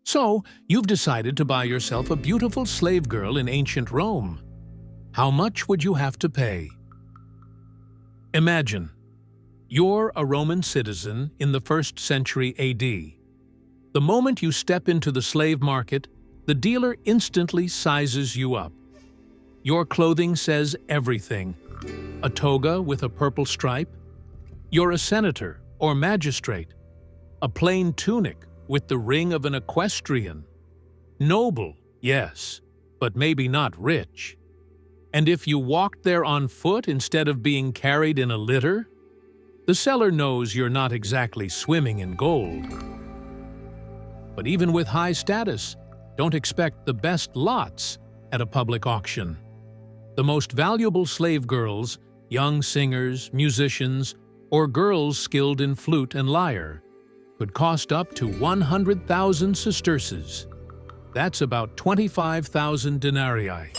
So, you've decided to buy yourself a beautiful slave girl in ancient Rome. How much would you have to pay? Imagine, you're a Roman citizen in the 1st century AD. The moment you step into the slave market, the dealer instantly sizes you up. Your clothing says everything. A toga with a purple stripe? You're a senator or magistrate. A plain tunic with the ring of an equestrian. Noble, yes, but maybe not rich. And if you walked there on foot instead of being carried in a litter, the seller knows you're not exactly swimming in gold. But even with high status, don't expect the best lots at a public auction. The most valuable slave girls, young singers, musicians, or girls skilled in flute and lyre, could cost up to 100,000 sesterces. That's about 25,000 denarii.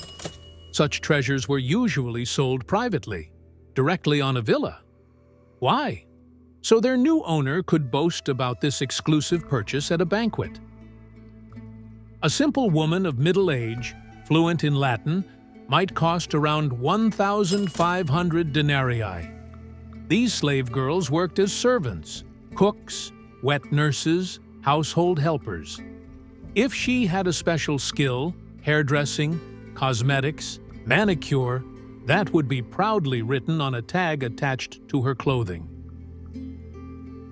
Such treasures were usually sold privately, directly on a villa. Why? So their new owner could boast about this exclusive purchase at a banquet. A simple woman of middle age, fluent in Latin, might cost around 1,500 denarii. These slave girls worked as servants, cooks, wet nurses, household helpers. If she had a special skill, hairdressing, cosmetics, manicure, that would be proudly written on a tag attached to her clothing.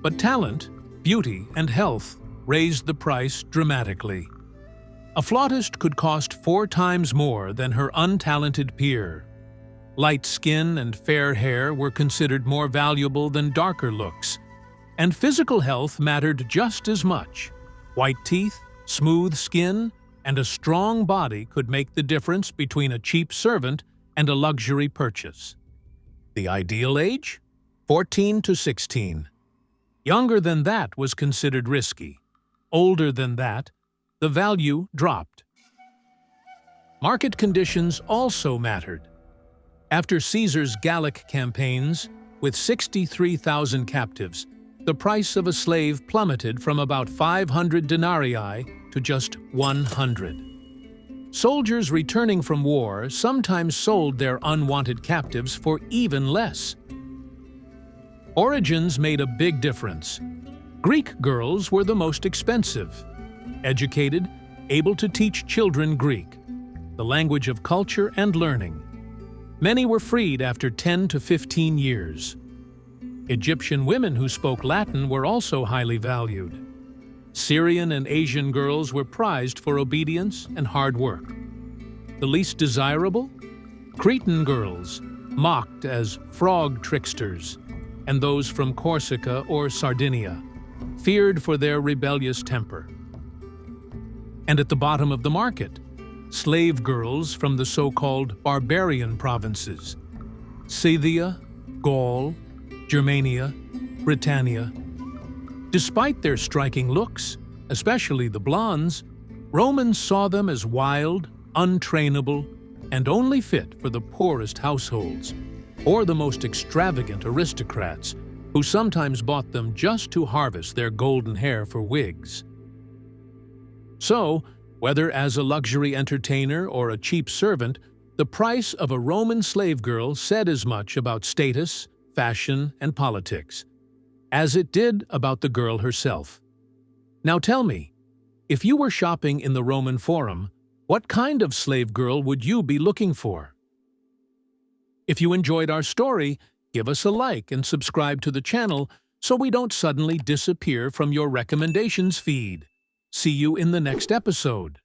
But talent, beauty, and health raised the price dramatically. A flautist could cost 4 times more than her untalented peer. Light skin and fair hair were considered more valuable than darker looks, and physical health mattered just as much. White teeth, smooth skin, and a strong body could make the difference between a cheap servant and a luxury purchase. The ideal age? 14 to 16. Younger than that was considered risky. Older than that, the value dropped. Market conditions also mattered. After Caesar's Gallic campaigns, with 63,000 captives, the price of a slave plummeted from about 500 denarii to just 100. Soldiers returning from war sometimes sold their unwanted captives for even less. Origins made a big difference. Greek girls were the most expensive. Educated, able to teach children Greek, the language of culture and learning. Many were freed after 10 to 15 years. Egyptian women who spoke Latin were also highly valued. Syrian and Asian girls were prized for obedience and hard work. The least desirable? Cretan girls, mocked as frog tricksters, and those from Corsica or Sardinia, feared for their rebellious temper. And at the bottom of the market, slave girls from the so-called Barbarian provinces, Scythia, Gaul, Germania, Britannia. Despite their striking looks, especially the blondes, Romans saw them as wild, untrainable, and only fit for the poorest households, or the most extravagant aristocrats, who sometimes bought them just to harvest their golden hair for wigs. So, whether as a luxury entertainer or a cheap servant, the price of a Roman slave girl said as much about status, fashion, and politics as it did about the girl herself. Now tell me, if you were shopping in the Roman Forum, what kind of slave girl would you be looking for? If you enjoyed our story, give us a like and subscribe to the channel so we don't suddenly disappear from your recommendations feed. See you in the next episode.